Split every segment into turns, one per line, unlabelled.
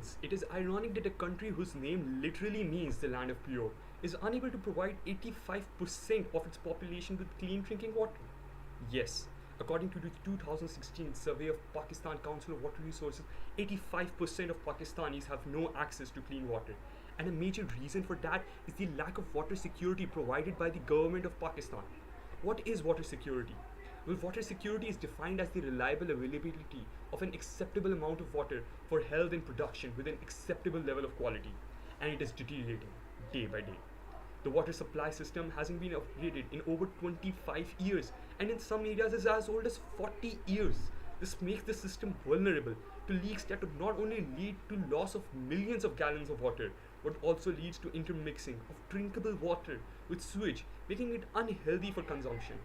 Friends, it is ironic that a country whose name literally means the land of pure is unable to provide 85% of its population with clean drinking water. Yes, according to the 2016 survey of Pakistan Council of Water Resources, 85% of Pakistanis have no access to clean water. And a major reason for that is the lack of water security provided by the government of Pakistan. What is water security? Well, water security is defined as the reliable availability of an acceptable amount of water for held in production with an acceptable level of quality, and it is deteriorating day by day. The water supply system hasn't been upgraded in over 25 years, and in some areas is as old as 40 years. This makes the system vulnerable to leaks that would not only lead to loss of millions of gallons of water, but also leads to intermixing of drinkable water with sewage, making it unhealthy for consumption.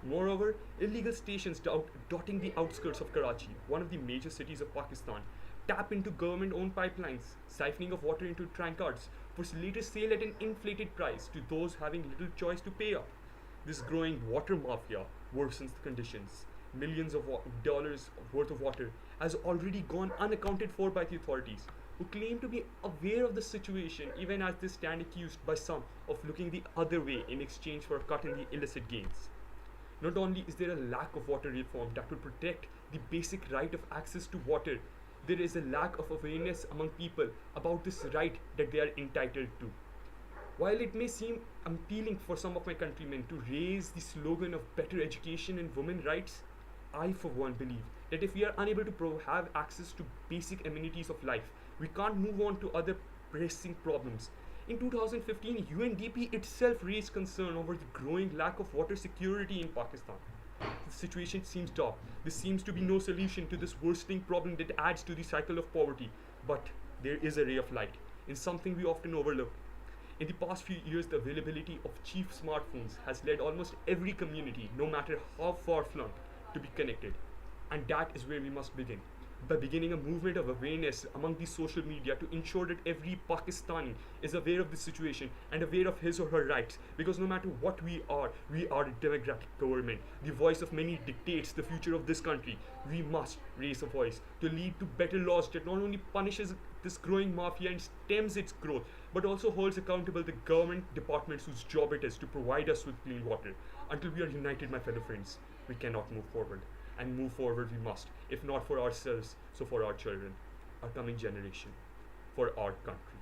Moreover, illegal stations dotting the outskirts of Karachi, one of the major cities of Pakistan, tap into government owned pipelines, siphoning of water into tankards for later sale at an inflated price to those having little choice to pay up. This growing water mafia worsens the conditions. Millions of dollars worth of water has already gone unaccounted for by the authorities, who claim to be aware of the situation even as they stand accused by some of looking the other way in exchange for a cut in the illicit gains. Not only is there a lack of water reform that will protect the basic right of access to water, there is a lack of awareness among people about this right that they are entitled to. While it may seem appealing for some of my countrymen to raise the slogan of better education and women's rights, I for one believe that if we are unable to have access to basic amenities of life, we can't move on to other pressing problems. In 2015, UNDP itself raised concern over the growing lack of water security in Pakistan. The situation seems dark. There seems to be no solution to this worsening problem that adds to the cycle of poverty. But there is a ray of light in something we often overlook. In the past few years, the availability of cheap smartphones has led almost every community, no matter how far flung, to be connected. And that is where we must begin. By beginning a movement of awareness among the social media to ensure that every Pakistani is aware of the situation and aware of his or her rights. Because no matter what we are a democratic government. The voice of many dictates the future of this country. We must raise a voice to lead to better laws that not only punishes this growing mafia and stems its growth, but also holds accountable the government departments whose job it is to provide us with clean water. Until we are united, my fellow friends, we cannot move forward. And move forward we must, if not for ourselves, so for our children, our coming generation, for our country.